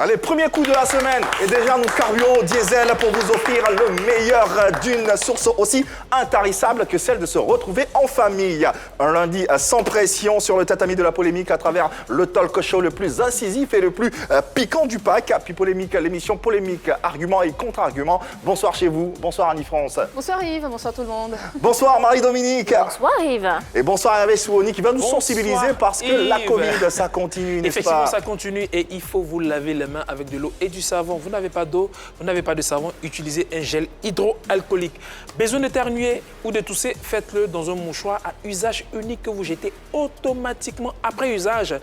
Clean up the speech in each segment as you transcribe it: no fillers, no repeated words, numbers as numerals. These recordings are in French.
Allez, premier coup de la semaine. Et déjà, nous carburons au diesel pour vous offrir le meilleur d'une source aussi intarissable que celle de se retrouver en famille. Un lundi sans pression sur le tatami de la polémique à travers le talk show le plus incisif et le plus piquant du pack. Puis Polémique, l'émission Polémique, arguments et contre-arguments. Bonsoir chez vous. Bonsoir Annie-France. Bonsoir Yves, bonsoir tout le monde. Bonsoir Marie-Dominique. Bonsoir Yves. Et bonsoir Hervé Souoni qui va nous sensibiliser parce que la Covid, ça continue, n'est-ce pas? Effectivement, ça continue et il faut vous laver les mains avec de l'eau et du savon. Vous n'avez pas d'eau, vous n'avez pas de savon, utilisez un gel hydroalcoolique. Besoin d'éternuer ou de tousser, faites-le dans un mouchoir à usage unique que vous jetez automatiquement après usage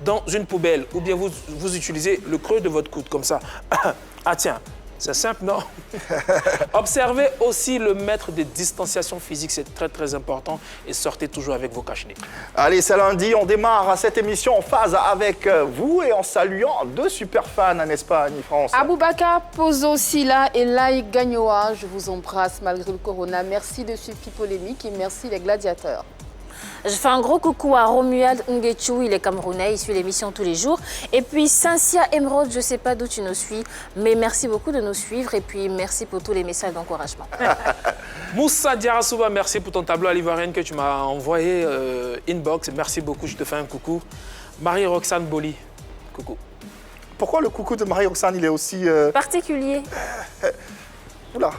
dans une poubelle. Ou bien vous utilisez le creux de votre coude comme ça. Ah tiens, c'est simple, non? Observez aussi le mètre de distanciation physique, c'est très très important. Et sortez toujours avec vos cache-nez. Allez, c'est lundi, on démarre cette émission en phase avec vous et en saluant deux super fans, n'est-ce pas, Annie-France? Aboubaka, Pozo Silla et Lai Gagnoa, je vous embrasse malgré le corona. Merci de suivre Polémique et merci les gladiateurs. Je fais un gros coucou à Romuald Ngechu, il est camerounais, il suit l'émission tous les jours. Et puis Cynthia Emerald, je ne sais pas d'où tu nous suis, mais merci beaucoup de nous suivre et puis merci pour tous les messages d'encouragement. Moussa Diarasouba, merci pour ton tableau à l'ivoirienne que tu m'as envoyé inbox. Merci beaucoup, je te fais un coucou. Marie-Roxane Boli, coucou. Pourquoi le coucou de Marie-Roxane, il est aussi... Particulier. Oula.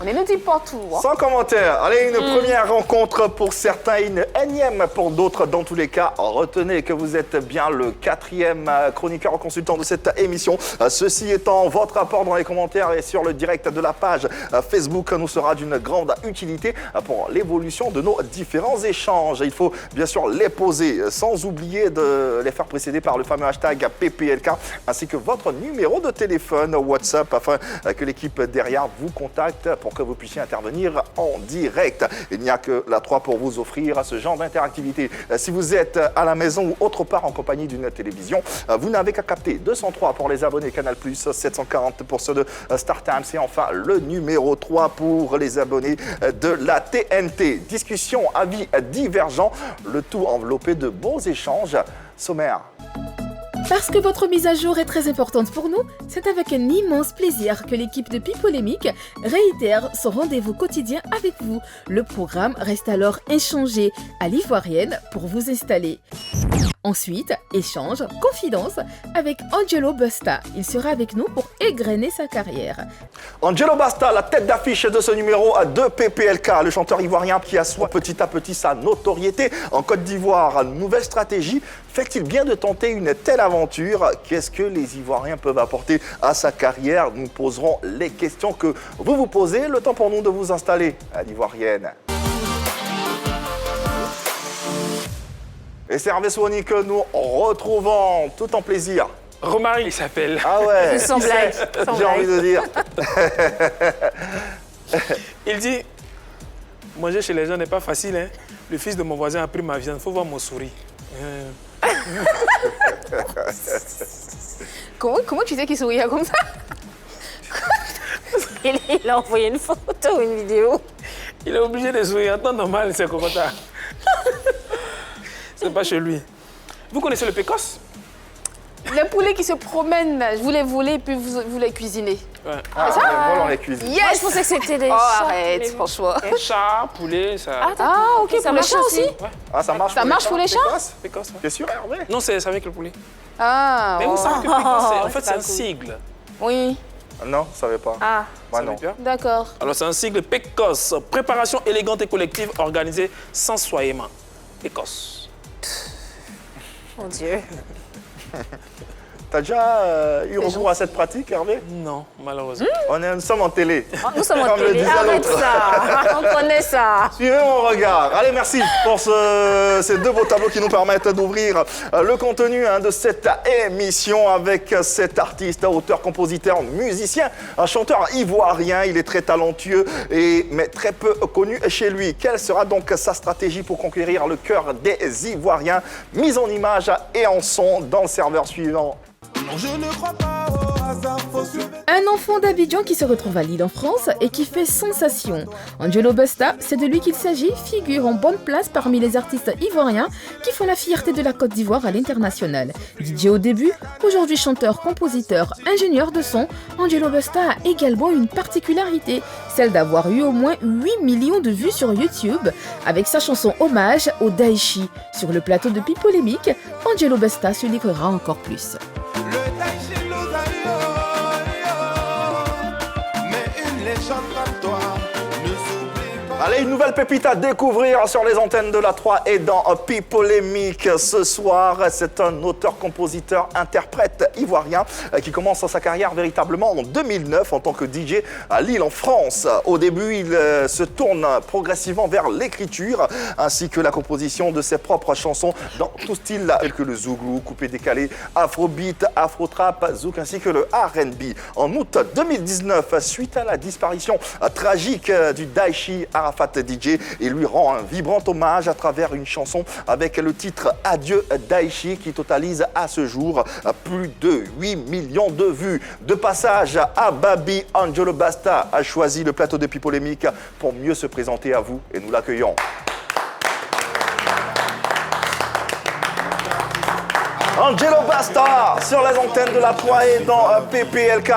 On ne nous dit pas tout. Hein. Sans commentaire. Allez, une première rencontre pour certains, une énième pour d'autres. Dans tous les cas, retenez que vous êtes bien le 4e chroniqueur consultant de cette émission. Ceci étant, votre rapport dans les commentaires et sur le direct de la page Facebook nous sera d'une grande utilité pour l'évolution de nos différents échanges. Il faut bien sûr les poser sans oublier de les faire précéder par le fameux hashtag PPLK ainsi que votre numéro de téléphone WhatsApp afin que l'équipe derrière vous contacte pour que vous puissiez intervenir en direct. Il n'y a que la 3 pour vous offrir ce genre d'interactivité. Si vous êtes à la maison ou autre part en compagnie d'une télévision, vous n'avez qu'à capter 203 pour les abonnés Canal+, 740 pour ceux de Star Times et enfin le numéro 3 pour les abonnés de la TNT. Discussion, avis divergents, le tout enveloppé de beaux échanges. Sommaire. Parce que votre mise à jour est très importante pour nous, c'est avec un immense plaisir que l'équipe de Polémique réitère son rendez-vous quotidien avec vous. Le programme reste alors inchangé à l'ivoirienne pour vous installer. Ensuite, échange, confidence avec Angelo Busta. Il sera avec nous pour égrener sa carrière. Angelo Busta, la tête d'affiche de ce numéro de PPLK, le chanteur ivoirien qui assoit petit à petit sa notoriété en Côte d'Ivoire. Nouvelle stratégie, fait-il bien de tenter une telle aventure? Qu'est-ce que les Ivoiriens peuvent apporter à sa carrière? Nous poserons les questions que vous vous posez. Le temps pour nous de vous installer à l'ivoirienne. Et c'est Hervé Souoni que nous retrouvons tout en plaisir. Romary, il s'appelle. Ah ouais. Sans blague. J'ai envie de dire. Il dit, manger chez les gens n'est pas facile. Hein. Le fils de mon voisin a pris ma viande. Il faut voir mon sourire. Comment tu sais qu'il souriait comme ça? Il a envoyé une photo, une vidéo. Il est obligé de sourire. En temps normal, c'est comme ça. C'est pas chez lui. Vous connaissez le pécos? Les poulets qui se promènent, vous les volez et puis vous les cuisinez. Ouais. Ah, ça? on vole, on les cuisine. Moi, je pensais que c'était des Oh, chats. arrête, mais- franchement. Chat, poulet, ça. Ah, ok, Ça pour les marche chats aussi? aussi. Ouais, Ah, ça marche Ça marche pour les chats? Pécosse? pécos. Ouais. T'es sûr, Hervé? Non, c'est avec le poulet. Ah, Mais vous savez que pécos, en fait, c'est c'est pas un cool. sigle. Oui, Non, je savais pas. ah, Moi Ça non. veut dire? d'accord. Alors, c'est un sigle PECOS, préparation élégante et collective organisée sans soiement. PECOS. Mon Dieu. T'as déjà eu recours à cette pratique, Hervé? Non, malheureusement. Nous sommes en télé. Nous sommes en Comme le télé. disait Arrête l'autre. ça. On connaît ça. Suivez mon regard. Allez, merci pour ces deux beaux tableaux qui nous permettent d'ouvrir le contenu de cette émission avec cet artiste, auteur, compositeur, musicien, un chanteur ivoirien. Il est très talentueux mais très peu connu chez lui. Quelle sera donc sa stratégie pour conquérir le cœur des Ivoiriens? Mise en image et en son dans le serveur suivant. Non, je ne crois pas au Un enfant d'Abidjan qui se retrouve à Lille en France et qui fait sensation. Angelo Busta, c'est de lui qu'il s'agit, figure en bonne place parmi les artistes ivoiriens qui font la fierté de la Côte d'Ivoire à l'international. DJ au début, aujourd'hui chanteur, compositeur, ingénieur de son, Angelo Busta a également une particularité, celle d'avoir eu au moins 8 millions de vues sur YouTube avec sa chanson Hommage au Daichi. Sur le plateau de Pipolémique, Angelo Busta se livrera encore plus. Allez, une nouvelle pépite à découvrir sur les antennes de la 3 et dans Pipolémique ce soir. C'est un auteur-compositeur-interprète ivoirien qui commence sa carrière véritablement en 2009 en tant que DJ à Lille en France. Au début, il se tourne progressivement vers l'écriture ainsi que la composition de ses propres chansons dans tout style tels que le zouglou, coupé-décalé, afrobeat, afro-trap, zouk ainsi que le R&B. En août 2019, suite à la disparition tragique du Daichi Arafat DJ, il lui rend un vibrant hommage à travers une chanson avec le titre Adieu Daichi qui totalise à ce jour plus de 8 millions de vues. De passage à Babi, Angelo Busta a choisi le plateau de Pipolémique pour mieux se présenter à vous et nous l'accueillons. Angelo Busta sur les antennes de la 3 et dans PPLK.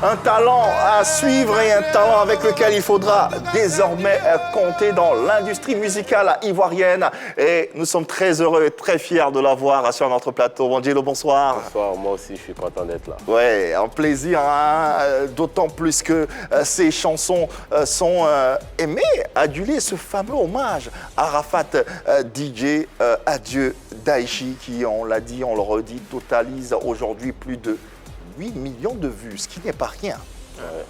Un talent à suivre et un talent avec lequel il faudra désormais compter dans l'industrie musicale ivoirienne. Et nous sommes très heureux et très fiers de l'avoir sur notre plateau. Angelo, bonsoir. Bonsoir, moi aussi je suis content d'être là. Ouais, un plaisir, hein, d'autant plus que ces chansons sont aimées, adulées, ce fameux hommage à Arafat DJ, Adieu Daichi, qui, on l'a dit, on le redit, totalise aujourd'hui plus de 8 millions de vues, ce qui n'est pas rien. Ouais,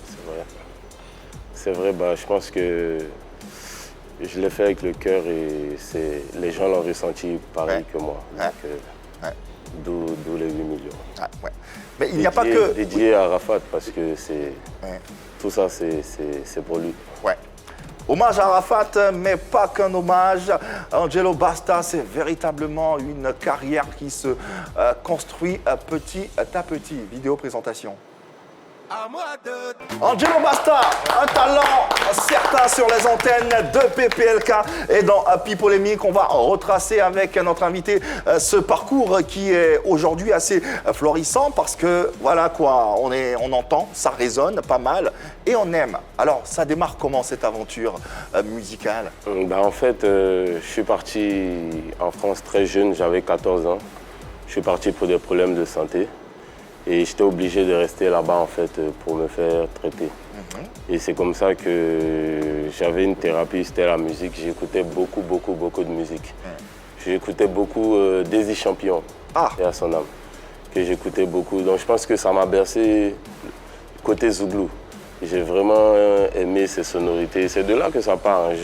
c'est vrai. C'est vrai, je pense que je l'ai fait avec le cœur et les gens l'ont ressenti pareil que moi. Donc, d'où les 8 millions. Ouais. Mais il n'y a pas que... Dédié à Arafat parce que tout ça, c'est pour lui. Ouais. Hommage à Arafat, mais pas qu'un hommage. Angelo Busta, c'est véritablement une carrière qui se construit petit à petit. Vidéo présentation. Angelo Busta, un talent certain sur les antennes de PPLK et dans Pipolémique, on va retracer avec notre invité ce parcours qui est aujourd'hui assez florissant parce que voilà quoi, on entend, ça résonne pas mal et on aime. Alors ça démarre comment cette aventure musicale? En fait, je suis parti en France très jeune, j'avais 14 ans. Je suis parti pour des problèmes de santé. Et j'étais obligé de rester là-bas en fait pour me faire traiter. Et c'est comme ça que j'avais une thérapie, c'était la musique. J'écoutais beaucoup de musique. J'écoutais beaucoup Désy Champion et à son âme, que j'écoutais beaucoup. Donc je pense que ça m'a bercé côté zouglou. J'ai vraiment aimé ces sonorités. C'est de là que ça part.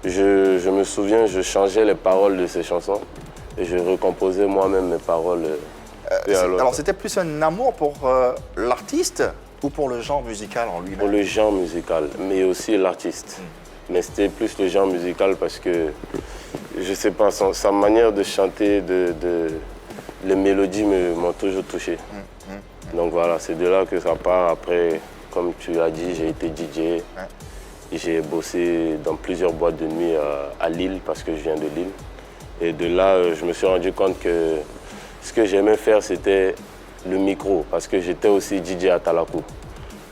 Je me souviens, je changeais les paroles de ces chansons et je recomposais moi-même mes paroles. Alors c'était plus un amour pour l'artiste ou pour le genre musical en lui-même? Pour le genre musical, mais aussi l'artiste. Mais c'était plus le genre musical parce que, je sais pas, sa manière de chanter, les mélodies m'ont toujours touché. Donc voilà, c'est de là que ça part. Après, comme tu l'as dit, j'ai été DJ. J'ai bossé dans plusieurs boîtes de nuit à Lille parce que je viens de Lille. Et de là, je me suis rendu compte que ce que j'aimais faire, c'était le micro, parce que j'étais aussi DJ à Talakou.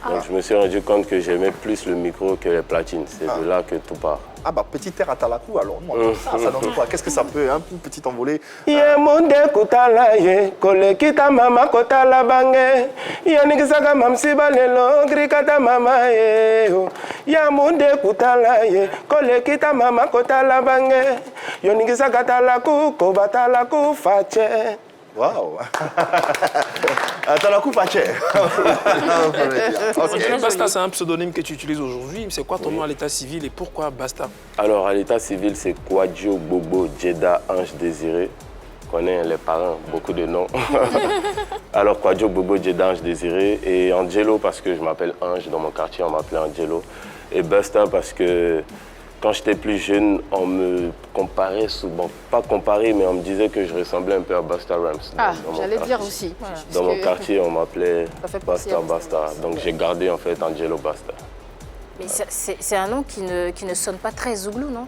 Donc je me suis rendu compte que j'aimais plus le micro que les platines. C'est de là que tout part. Petit air à Talakou, alors ça donne quoi? Qu'est-ce que ça peut, hein, une petite envolée? Waouh. Talakou Faché. Busta, c'est un pseudonyme que tu utilises aujourd'hui. C'est quoi ton nom à l'état civil et pourquoi Busta? Alors, à l'état civil, c'est Kwadjo Bobo Djeda Ange Désiré. On connaît les parents, beaucoup de noms. Alors, Kwadjo Bobo Djeda Ange Désiré. Et Angelo, parce que je m'appelle Ange. Dans mon quartier, on m'appelait Angelo. Et Busta, parce que quand j'étais plus jeune, on me comparait souvent, pas comparé, mais on me disait que je ressemblais un peu à Busta Rhymes. Ah, j'allais dire aussi. Voilà. Dans mon quartier, on m'appelait Ça fait penser à Basta. Donc j'ai gardé en fait Angelo Basta. Mais c'est un nom qui ne sonne pas très zouglou, non?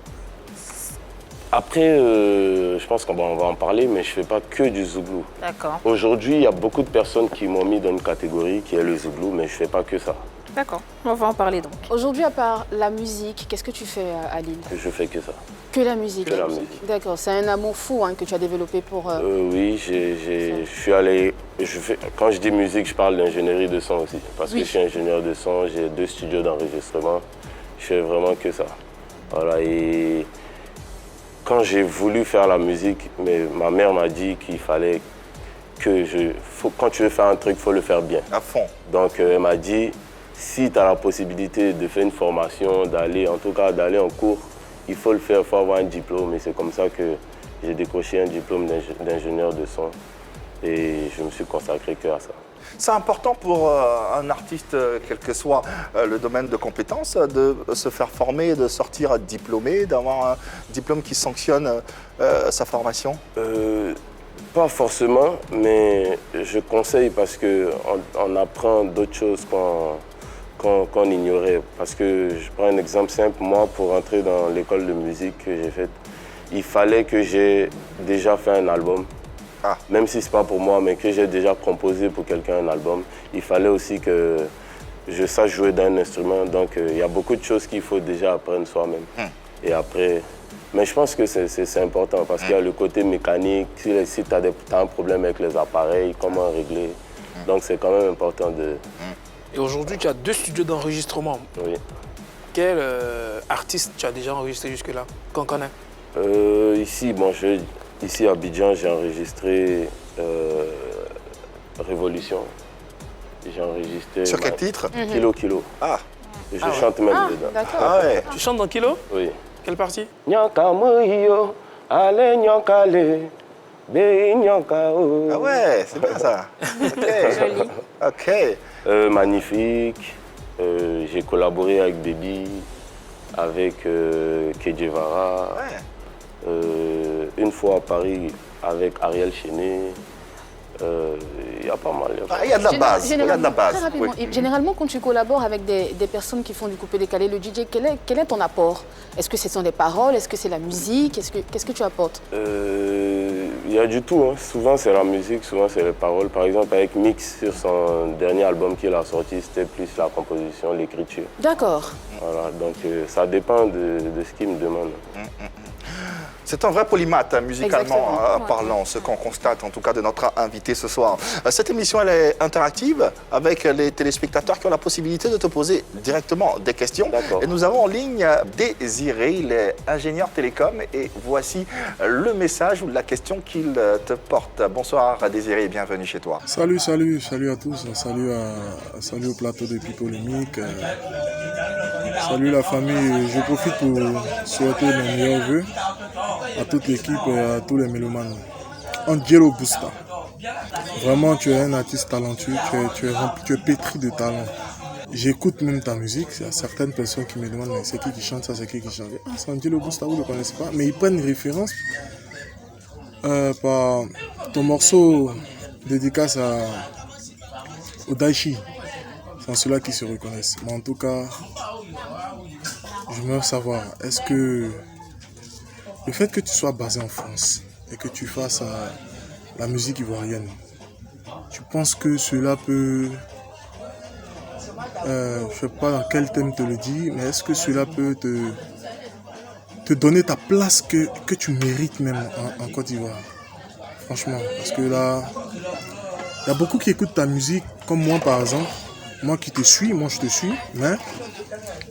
Après, je pense qu'on va en parler, mais je ne fais pas que du zouglou. D'accord. Aujourd'hui, il y a beaucoup de personnes qui m'ont mis dans une catégorie qui est le zouglou, mais je ne fais pas que ça. D'accord, on va en parler donc. Aujourd'hui, à part la musique, qu'est-ce que tu fais à Lille? Je fais que ça. Que la musique. Que la musique. D'accord, c'est un amour fou que tu as développé pour... Oui, je suis allé... Quand je dis musique, je parle d'ingénierie de son aussi. Parce que je suis ingénieur de son, j'ai 2 studios d'enregistrement. Je fais vraiment que ça. Voilà, et quand j'ai voulu faire la musique, ma mère m'a dit qu'il fallait que quand tu veux faire un truc, il faut le faire bien. À fond. Donc elle m'a dit, si tu as la possibilité de faire une formation, d'aller en cours, il faut le faire, il faut avoir un diplôme. Et c'est comme ça que j'ai décroché un diplôme d'ingénieur de son. Et je me suis consacré que à ça. C'est important pour un artiste, quel que soit le domaine de compétences, de se faire former, de sortir diplômé, d'avoir un diplôme qui sanctionne sa formation? Pas forcément, mais je conseille parce qu'on apprend d'autres choses qu'on ignorait. Parce que je prends un exemple simple, moi pour entrer dans l'école de musique que j'ai faite, il fallait que j'ai déjà fait un album. Ah. Même si ce n'est pas pour moi, mais que j'ai déjà composé pour quelqu'un un album. Il fallait aussi que je sache jouer d'un instrument. Donc il y a beaucoup de choses qu'il faut déjà apprendre soi-même. Et après... Mais je pense que c'est important parce qu'il y a le côté mécanique, si tu as un problème avec les appareils, comment régler. Donc c'est quand même important de... Et aujourd'hui, tu as 2 studios d'enregistrement. Oui. Quel artiste tu as déjà enregistré jusque-là, qu'on connaît? Ici à Abidjan, j'ai enregistré Révolution. J'ai enregistré... Sur quel titre? Kilo. Ah. Et je chante même dedans. D'accord. Ah ouais. Tu chantes dans Kilo? Oui. Quelle partie? Nyanka moyo, ale nyanka le, be nyanka o. Ah ouais, c'est bien ça. Ok. Joli. Ok. Magnifique. J'ai collaboré avec Baby, avec Kedjevara. Ouais. Une fois à Paris avec Ariel Chenet. Il y a pas mal. Il y a de la base. Il y a de la base. Très rapidement, Oui. généralement, quand tu collabores avec des personnes qui font du coupé-décalé, le DJ, quel est ton apport? Est-ce que ce sont des paroles? Est-ce que c'est la musique? Qu'est-ce que tu apportes? Il y a du tout. Souvent, c'est la musique, souvent, c'est les paroles. Par exemple, avec Mix, sur son dernier album qu'il a sorti, c'était plus la composition, l'écriture. D'accord. Voilà, donc ça dépend de ce qu'il me demande. C'est un vrai polymathe, musicalement Exactement. parlant, ce qu'on constate en tout cas de notre invité ce soir. Cette émission, elle est interactive avec les téléspectateurs qui ont la possibilité de te poser directement des questions. D'accord. Et nous avons en ligne Désiré, il est ingénieur télécom et voici le message ou la question qu'il te porte. Bonsoir Désiré et bienvenue chez toi. Salut à tous, salut au plateau de Pipolémique, salut la famille, je profite pour souhaiter mes meilleurs vœux à toute l'équipe et à tous les mélomanes. Angelo Busta, vraiment tu es un artiste talentueux, tu es pétri de talent. J'écoute même ta musique, il y a certaines personnes qui me demandent mais c'est qui chante ça, c'est qui chante. Ah, c'est Angelo Busta, vous ne le connaissez pas, mais ils prennent référence par ton morceau dédicace au Daichi. C'est ceux-là qui se reconnaissent. Mais en tout cas, j'aimerais savoir, est-ce que le fait que tu sois basé en France et que tu fasses la musique ivoirienne, tu penses que cela peut, je ne sais pas dans quel thème te le dis, mais est-ce que cela peut te donner ta place que tu mérites même en Côte d'Ivoire? Franchement, parce que là, il y a beaucoup qui écoutent ta musique, comme moi par exemple. Moi qui te suis, moi je te suis, mais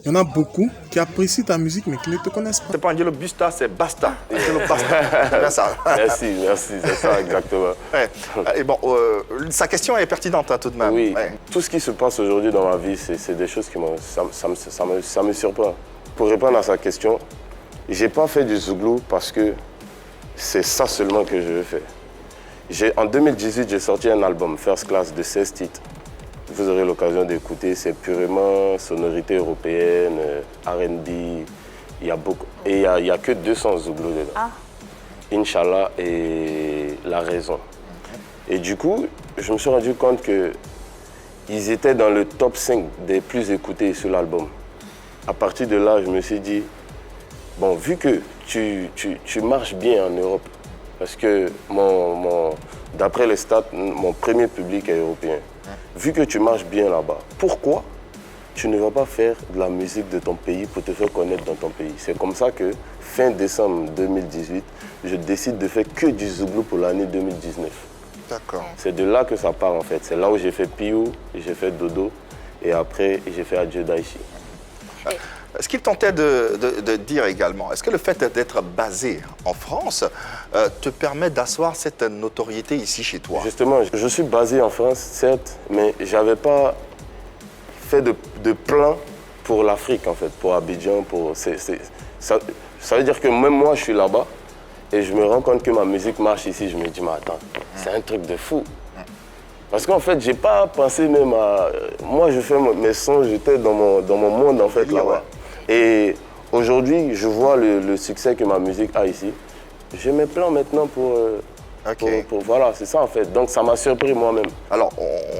il y en a beaucoup qui apprécient ta musique mais qui ne te connaissent pas. C'est pas Angelo Busta, c'est Basta. Angelo Basta, c'est bien ça. Merci, c'est ça exactement. Ouais. Et bon, sa question est pertinente tout de même. Oui, Ouais. tout ce qui se passe aujourd'hui dans ma vie, c'est des choses qui ça me surprend. Pour répondre à sa question, j'ai pas fait du zouglou parce que c'est ça seulement que je veux faire. En 2018, j'ai sorti un album, First Class, de 16 titres. Vous aurez l'occasion d'écouter, c'est purement sonorité européenne, R&B, Il y a beaucoup. Et il n'y a que 200 Zouglou dedans. Ah. Inch'Allah et La Raison. Et du coup, je me suis rendu compte qu'ils étaient dans le top 5 des plus écoutés sur l'album. À partir de là, je me suis dit, bon, vu que tu marches bien en Europe, parce que d'après les stats, mon premier public est européen. Vu que tu marches bien là-bas, pourquoi tu ne vas pas faire de la musique de ton pays pour te faire connaître dans ton pays? C'est comme ça que, fin décembre 2018, je décide de faire que du Zouglou pour l'année 2019. D'accord. C'est de là que ça part en fait. C'est là où j'ai fait Piou, j'ai fait Dodo et après j'ai fait Adieu Daichi. Ce qu'il tentait de dire également, est-ce que le fait d'être basé en France te permet d'asseoir cette notoriété ici chez toi? Justement, je suis basé en France, certes, mais je n'avais pas fait de plan pour l'Afrique en fait, pour Abidjan. Ça veut dire que même moi je suis là-bas et je me rends compte que ma musique marche ici. Je me dis, mais attends, c'est un truc de fou. Parce qu'en fait, j'ai pas pensé même à... Moi, je fais mes sons, j'étais dans mon monde, en fait, là-bas. Et aujourd'hui, je vois le succès que ma musique a ici. J'ai mes plans maintenant pour voilà, c'est ça, en fait. Donc, ça m'a surpris moi-même. Alors,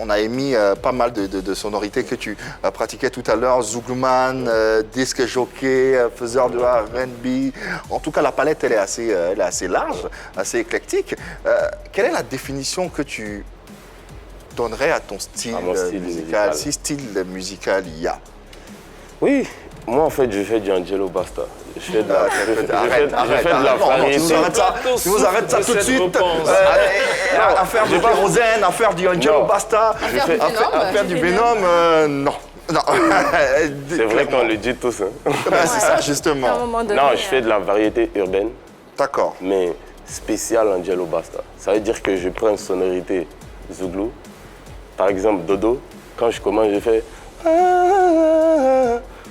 on a émis pas mal de sonorités que tu pratiquais tout à l'heure. Zouglouman, disque jockey, faiseur de R&B. En tout cas, la palette, elle est assez large, assez éclectique. Quelle est la définition que tu donnerais à ton style, musical? Si style musical il y a? Oui, moi en fait je fais du Angelo Basta. Je fais de la variété. Tu vous arrêtez ça tout de suite. Affaire de Kérosène, affaire du Angelo Basta, affaire du Venom, non. Non. C'est vrai qu'on le dit tous. Hein. C'est ça justement. Non, je fais de la variété urbaine. D'accord. Mais spéciale Angelo Basta. Ça veut dire que je prends une sonorité Zouglou. Par exemple, Dodo, quand je commence, je fais...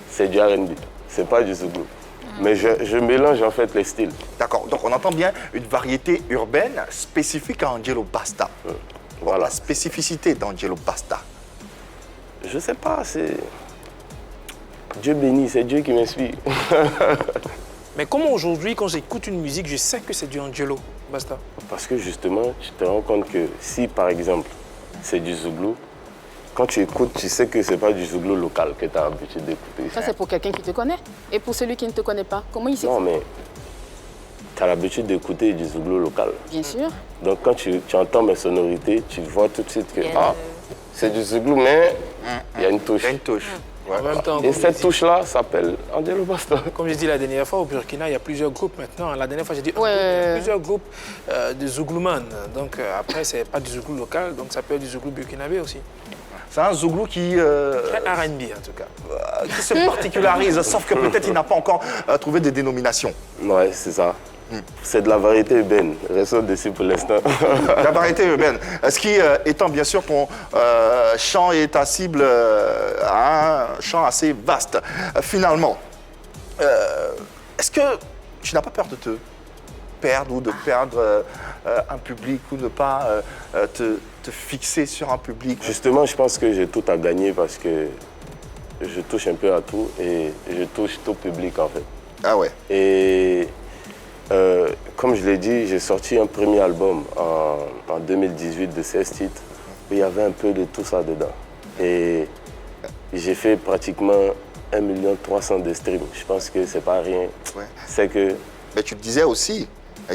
C'est du R&B, c'est pas du Zouglou. Mais je mélange en fait les styles. D'accord, donc on entend bien une variété urbaine spécifique à Angelo Basta. Voilà. La spécificité d'Angelo Basta. Je sais pas, c'est... Dieu béni, c'est Dieu qui m'inspire. Mais comment aujourd'hui, quand j'écoute une musique, je sais que c'est du Angelo Basta? Parce que justement, tu te rends compte que si par exemple, c'est du Zouglou, quand tu écoutes, tu sais que c'est pas du Zouglou local que tu as l'habitude d'écouter. Ça, c'est pour quelqu'un qui te connaît. Et pour celui qui ne te connaît pas, comment il sait? Non, mais tu as l'habitude d'écouter du Zouglou local. Bien sûr. Donc quand tu entends mes sonorités, tu vois tout de suite que c'est du Zouglou, mais il y a une touche. Il y a une touche. En même temps, et cette touche-là s'appelle Angelo Basta. Comme je dis la dernière fois, au Burkina, il y a plusieurs groupes maintenant. La dernière fois, j'ai dit il y a plusieurs groupes de Zouglouman. Donc après, c'est pas du Zouglou local, donc ça peut être du Zouglou burkinabé aussi. C'est un Zouglou qui... Très R&B en tout cas. Qui se particularise, sauf que peut-être il n'a pas encore trouvé de dénomination. Ouais, c'est ça. C'est de la variété urbaine. Restons dessus pour l'instant. La variété urbaine. Ce qui, étant bien sûr ton champ et ta cible un champ assez vaste. Finalement, est-ce que tu n'as pas peur de te perdre ou de perdre un public ou de pas te fixer sur un public? Justement, je pense que j'ai tout à gagner parce que je touche un peu à tout et je touche tout public en fait. Ah ouais. Et comme je l'ai dit, j'ai sorti un premier album en 2018 de 16 titres où il y avait un peu de tout ça dedans. Et j'ai fait pratiquement 1 300 000 de streams. Je pense que c'est pas rien. Ouais. C'est que... Mais tu te disais aussi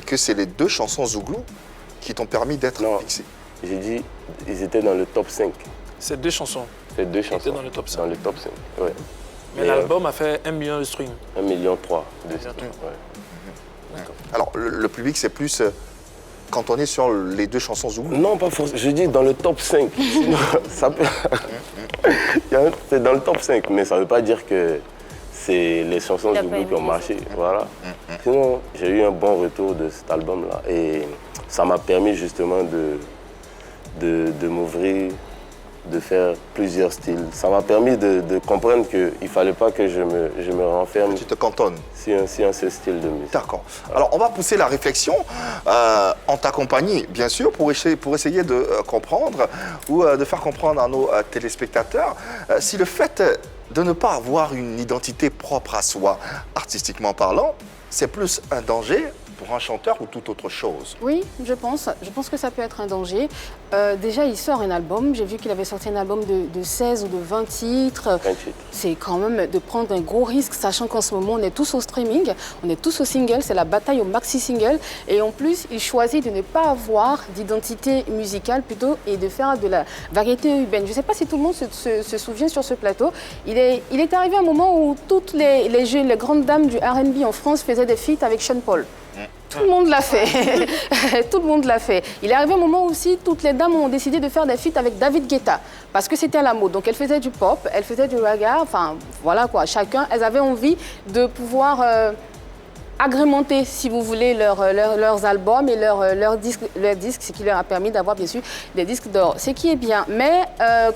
que c'est les 2 chansons Zouglou qui t'ont permis d'être fixé. J'ai dit, ils étaient dans le top 5. C'est 2 chansons. C'est 2 chansons. Ils étaient dans le top 5. Dans le top 5, ouais. Mais l'album a fait 1 million de streams. 1,3 million de streams, ouais. Alors, le public, c'est plus cantonné sur les 2 chansons Zouglou? Non, pas forcément. Je dis dans le top 5. Ça peut... C'est dans le top 5, mais ça ne veut pas dire que c'est les chansons Zouglou qui ont marché. Voilà. Sinon, j'ai eu un bon retour de cet album-là. Et ça m'a permis justement de m'ouvrir, de faire plusieurs styles. Ça m'a permis de comprendre qu'il ne fallait pas que je me renferme. Tu te cantonnes. Si un seul style de musique. D'accord. Alors, on va pousser la réflexion en ta compagnie, bien sûr, pour essayer de comprendre ou de faire comprendre à nos téléspectateurs si le fait de ne pas avoir une identité propre à soi. Artistiquement parlant, c'est plus un danger pour un chanteur ou toute autre chose. Oui, je pense que ça peut être un danger. Déjà, il sort un album. J'ai vu qu'il avait sorti un album de 16 ou de 20 titres. 20 titres. C'est quand même de prendre un gros risque, sachant qu'en ce moment, on est tous au streaming, on est tous au single, c'est la bataille au maxi-single. Et en plus, il choisit de ne pas avoir d'identité musicale plutôt et de faire de la variété urbaine. Je ne sais pas si tout le monde se souvient sur ce plateau. Il est arrivé un moment où toutes les grandes dames du R&B en France faisaient des feats avec Sean Paul. Tout le monde l'a fait. Tout le monde l'a fait. Il est arrivé un moment aussi, toutes les dames ont décidé de faire des feats avec David Guetta parce que c'était à la mode. Donc elles faisaient du pop, elles faisaient du reggae, enfin voilà quoi. Chacun, elles avaient envie de pouvoir agrémenter, si vous voulez, leurs albums et leurs disques, ce qui leur a permis d'avoir bien sûr des disques d'or. Ce qui est bien. Mais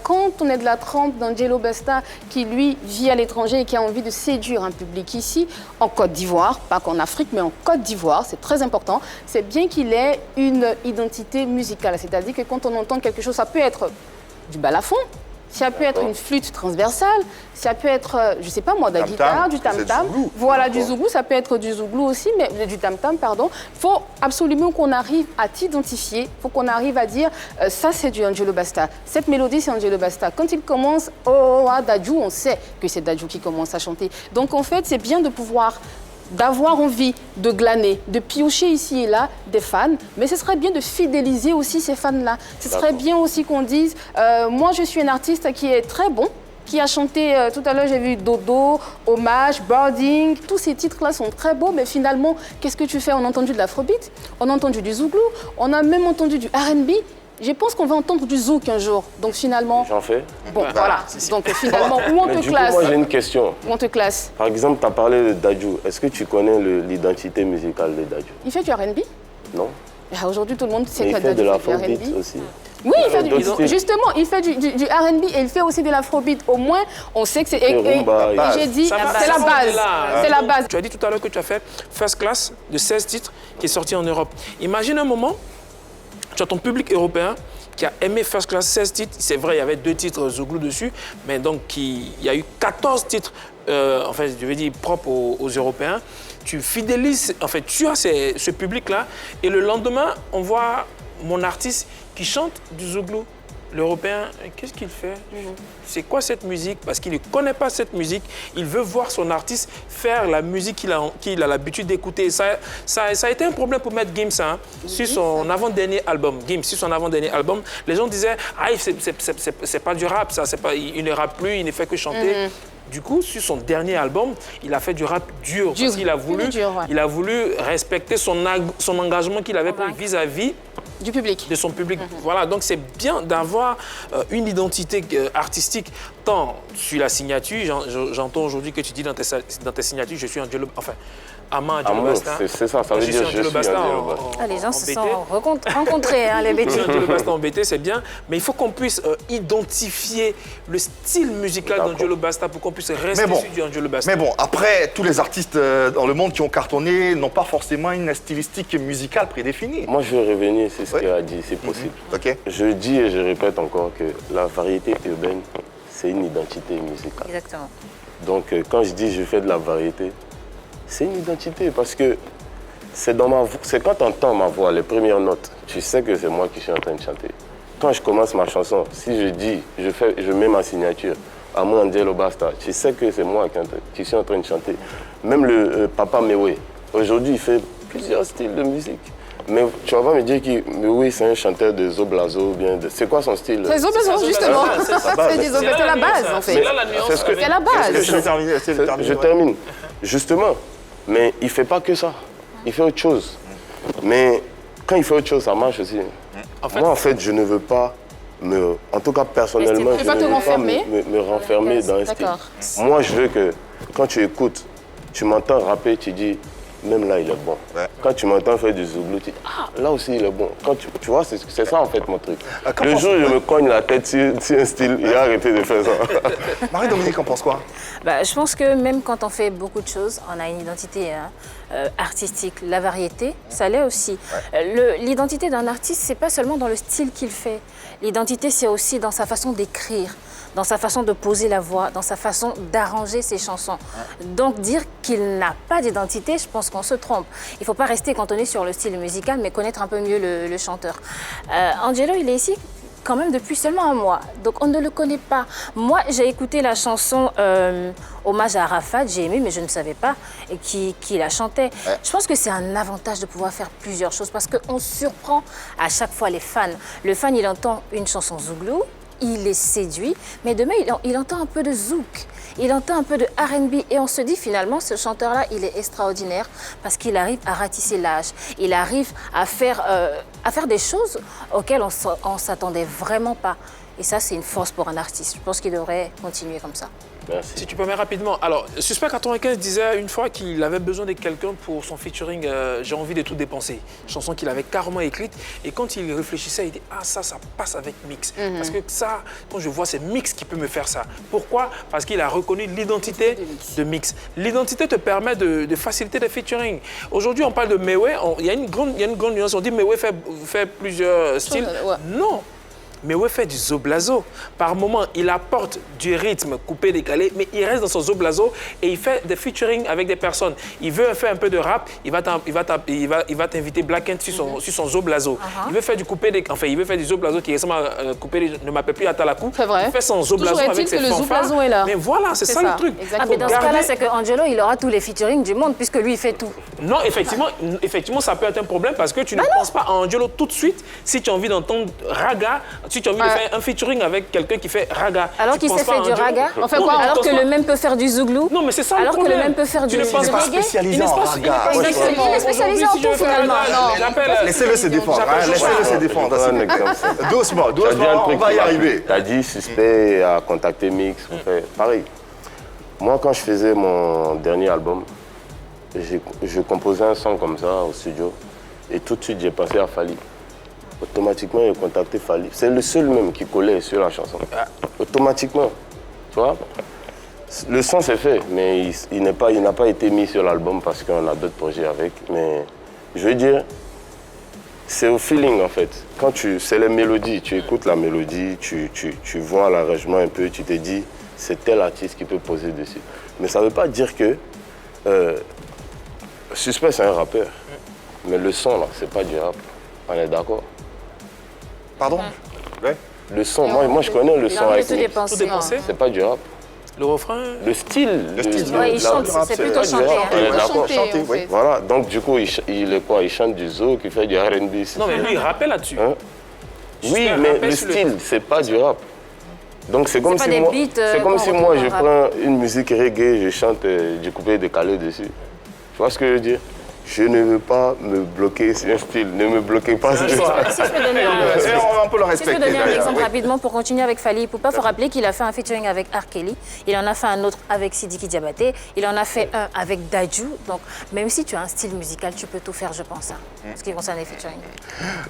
quand on est de la trempe d'Angelo Basta, qui lui vit à l'étranger et qui a envie de séduire un public ici, en Côte d'Ivoire, pas qu'en Afrique, mais en Côte d'Ivoire, c'est très important, c'est bien qu'il ait une identité musicale. C'est-à-dire que quand on entend quelque chose, ça peut être du balafon, ça peut être une flûte transversale, ça peut être, je ne sais pas moi, de la guitare, du tam-tam. Voilà, du zougou, ça peut être du zouglou aussi, mais du tam-tam, pardon. Il faut absolument qu'on arrive à t'identifier, il faut qu'on arrive à dire, ça c'est du Angelo Basta, cette mélodie c'est Angelo Basta. Quand il commence, Dadju, on sait que c'est Dadju qui commence à chanter. Donc en fait, c'est bien de pouvoir d'avoir envie de glaner, de piocher ici et là des fans, mais ce serait bien de fidéliser aussi ces fans-là. Ce serait bien aussi qu'on dise, moi je suis un artiste qui est très bon, qui a chanté, tout à l'heure j'ai vu Dodo, Hommage, Birding, tous ces titres-là sont très beaux, mais finalement, qu'est-ce que tu fais? On a entendu de l'afrobeat, on a entendu du zouglou, on a même entendu du R&B. Je pense qu'on va entendre du zouk un jour, donc finalement... J'en fais. Bon, voilà. Donc finalement, où on te classe? Moi, j'ai une question. Où on te classe? Par exemple, tu as parlé de Dadju. Est-ce que tu connais l'identité musicale de Dadju? Il fait du R&B? Non. Aujourd'hui, tout le monde sait Mais que il fait de Dadju fait du l'afrobeat R&B. aussi. Oui, il fait justement, il fait du R&B et il fait aussi de l'afrobeat. Au moins, on sait que c'est... Et j'ai dit, c'est la base. C'est la base. Tu as dit tout à l'heure que tu as fait First Class de 16 titres qui est sorti en Europe. Imagine un moment, tu as ton public européen qui a aimé First Class 16 titres. C'est vrai, il y avait 2 titres zouglou dessus, mais donc il y a eu 14 titres, en fait, je veux dire, propres aux Européens. Tu fidélises, en fait, tu as ce public-là, et le lendemain, on voit mon artiste qui chante du zouglou. L'Européen, qu'est-ce qu'il fait? C'est quoi cette musique? Parce qu'il ne connaît pas cette musique. Il veut voir son artiste faire la musique qu'il a l'habitude d'écouter. Ça a été un problème pour Maître Gims, hein, sur son avant-dernier album. Les gens disaient, ah, c'est pas du rap, ça, il ne rappe plus, il ne fait que chanter. Du coup, sur son dernier album, il a fait du rap dur. Parce qu'il a voulu respecter son engagement qu'il avait pris vis-à-vis du public. De son public. Voilà, donc c'est bien d'avoir une identité artistique, tant sur la signature. J'entends aujourd'hui que tu dis dans tes signatures, je suis Angelo, enfin, Ama Angelo Basta. C'est ça, ça veut dire je suis Angelo Basta. Les gens se sont rencontrés, hein, les bêtises. Angelo Basta en BT, c'est bien, mais il faut qu'on puisse identifier le style musical d'Angelo Basta pour qu'on puisse rester sur du Angelo Basta. Mais bon, après, tous les artistes dans le monde qui ont cartonné n'ont pas forcément une stylistique musicale prédéfinie. Moi, je veux revenir sur ce qu'il a dit, c'est possible. Je dis et je répète encore que la variété urbaine, c'est une identité musicale. Exactement. Donc, quand je dis je fais de la variété, c'est une identité parce que c'est dans ma voix. C'est quand tu entends ma voix, les premières notes, tu sais que c'est moi qui suis en train de chanter. Quand je commence ma chanson, si je dis, je mets ma signature, Ama Angelo Basta, tu sais que c'est moi qui suis en train de chanter. Même le Papa Mewe, aujourd'hui, il fait plusieurs styles de musique. Mais tu vas pas me dire que oui, c'est un chanteur de Zoblazo, bien. C'est quoi son style? C'est Zoblazo, justement. C'est la base, en fait. C'est la base. Je termine. Justement. Mais il fait pas que ça. Il fait autre chose. Mais quand il fait autre chose, ça marche aussi. Moi, en fait, je ne veux pas en tout cas, personnellement, je ne veux pas me renfermer dans un style. Moi, je veux que quand tu écoutes, tu m'entends rapper, tu dis... Même là, il est bon. Quand tu m'entends faire du zouglou, tu dis, ah, là aussi, il est bon. Quand tu vois, c'est ça, en fait, mon truc. Le jour où je me cogne la tête sur un style, il a arrêté de faire ça. Marie-Dominique, en pense quoi? Je pense que même quand on fait beaucoup de choses, on a une identité artistique. La variété, ça l'est aussi. L'identité d'un artiste, c'est pas seulement dans le style qu'il fait. L'identité, c'est aussi dans sa façon d'écrire, dans sa façon de poser la voix, dans sa façon d'arranger ses chansons. Donc dire qu'il n'a pas d'identité, je pense qu'on se trompe. Il ne faut pas rester cantonné sur le style musical, mais connaître un peu mieux le chanteur. Angelo, il est ici quand même depuis seulement un mois, donc on ne le connaît pas. Moi, j'ai écouté la chanson Hommage à Arafat, j'ai aimé, mais je ne savais pas qui la chantait. Je pense que c'est un avantage de pouvoir faire plusieurs choses parce qu'on surprend à chaque fois les fans. Le fan, il entend une chanson zouglou, il est séduit, mais demain, il entend un peu de zouk, il entend un peu de R&B et on se dit finalement, ce chanteur-là, il est extraordinaire parce qu'il arrive à ratisser l'âge, il arrive à faire des choses auxquelles on ne s'attendait vraiment pas. Et ça, c'est une force pour un artiste. Je pense qu'il devrait continuer comme ça. Merci. Si tu permets rapidement. Alors, Suspect 95 disait une fois qu'il avait besoin de quelqu'un pour son featuring J'ai envie de tout dépenser. Chanson qu'il avait carrément écrite. Et quand il réfléchissait, il dit ah ça passe avec Mix. Parce que ça, quand je vois, c'est Mix qui peut me faire ça. Pourquoi? Parce qu'il a reconnu l'identité de Mix. L'identité te permet de faciliter les featuring. Aujourd'hui, on parle de Mewe. Il y a une grande nuance. On dit Mewe fait plusieurs styles. Non. Mewe fait du zoblazo. Par moment, il apporte du rythme coupé, décalé, mais il reste dans son zoblazo et il fait des featuring avec des personnes. Il veut faire un peu de rap, il va t'inviter Black Ant sur son zoblazo. Il veut faire du coupé, enfin, il veut faire du zoblazo qui ressemble à coupé, ne m'appelle plus Atalakou. C'est vrai. Il fait son zoblazo avec ses fanfares. Est là. Mais voilà, c'est ça le truc. Mais dans ce cas-là, c'est que Angelo, il aura tous les featuring du monde puisque lui, il fait tout. Non, effectivement, ça peut être un problème parce que tu ne penses pas à Angelo tout de suite si tu as envie d'entendre raga. Si tu as envie de faire un featuring avec quelqu'un qui fait raga. Alors qu'il sait faire du raga, on fait quoi? Alors que le même peut faire du zouglou. Non, mais c'est ça le problème. Alors que le même peut faire du reggae. Il n'est pas spécialisé en raga. Il est spécialisé en tout finalement. Laissez-le se défendre. Laissez-le se défendre. Doucement, on va y arriver. Tu as dit Suspect à contacter Mix. Pareil. Moi, quand je faisais mon dernier album, je composais un son comme ça au studio. Et tout de suite, j'ai pensé à Fally. Automatiquement, j'ai contacté Fally. C'est le seul même qui collait sur la chanson. Automatiquement. Tu vois? Le son c'est fait, mais il n'a pas été mis sur l'album parce qu'on a d'autres projets avec. Mais je veux dire, c'est au feeling en fait. C'est les mélodies, tu écoutes la mélodie, tu vois l'arrangement un peu, tu te dis, c'est tel artiste qui peut poser dessus. Mais ça ne veut pas dire que Suspect c'est un rappeur. Mais le son là, c'est pas du rap. On est d'accord? Pardon? Le son, moi je connais le son avec Mix. Tout dépensé. C'est pas du rap. Le refrain? Le style. Oui, il chante, c'est plutôt chanté. D'accord, chanter, oui. Voilà, donc du coup, il est quoi? Il chante du zouk, il fait du R&B. Non, mais lui, il rappelle là-dessus. Oui, mais le style, c'est pas du rap. Donc c'est comme si moi, je prends une musique reggae, je chante du coupé décalé dessus. Tu vois ce que je veux dire? Je ne veux pas me bloquer sur un style. Ne me bloquez pas sur ça. Si je peux donner On peut le respecter. Si je peux donner un exemple rapidement pour continuer avec Fally Ipupa, il faut rappeler qu'il a fait un featuring avec R. Kelly. Il en a fait un autre avec Sidiki Diabaté. Il en a fait un avec Dadju. Donc, même si tu as un style musical, tu peux tout faire, je pense, en ce qui concerne les featuring.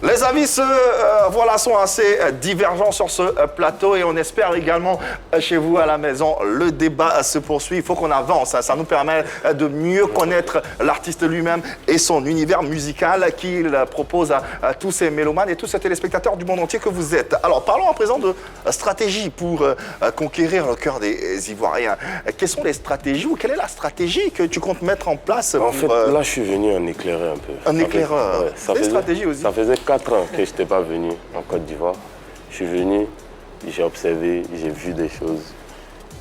Les avis sont assez divergents sur ce plateau et on espère également chez vous à la maison, le débat se poursuit. Il faut qu'on avance. Ça nous permet de mieux connaître l'artiste lui-même et son univers musical qu'il propose à tous ces mélomanes et tous ces téléspectateurs du monde entier que vous êtes. Alors parlons à présent de stratégie pour conquérir le cœur des Ivoiriens. Quelles sont les stratégies ou quelle est la stratégie que tu comptes mettre en place? En fait, là je suis venu en éclaireur un peu. Un éclaireur, c'est une stratégie aussi. Ça faisait 4 ans que je n'étais pas venu en Côte d'Ivoire. Je suis venu, j'ai observé, j'ai vu des choses.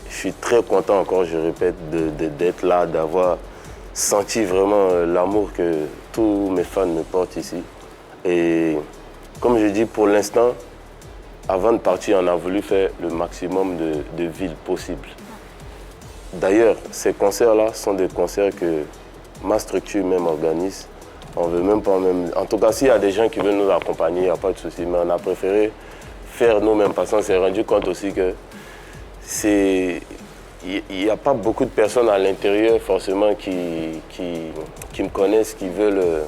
Je suis très content encore, je répète, d'être là, d'avoir senti vraiment l'amour que tous mes fans me portent ici. Et comme je dis, pour l'instant, avant de partir, on a voulu faire le maximum de villes possibles. D'ailleurs, ces concerts-là sont des concerts que ma structure même organise. On veut même pas En tout cas, s'il y a des gens qui veulent nous accompagner, il n'y a pas de souci. Mais on a préféré faire nous-mêmes parce qu'on s'est rendu compte aussi que il n'y a pas beaucoup de personnes à l'intérieur forcément qui me connaissent, qui veulent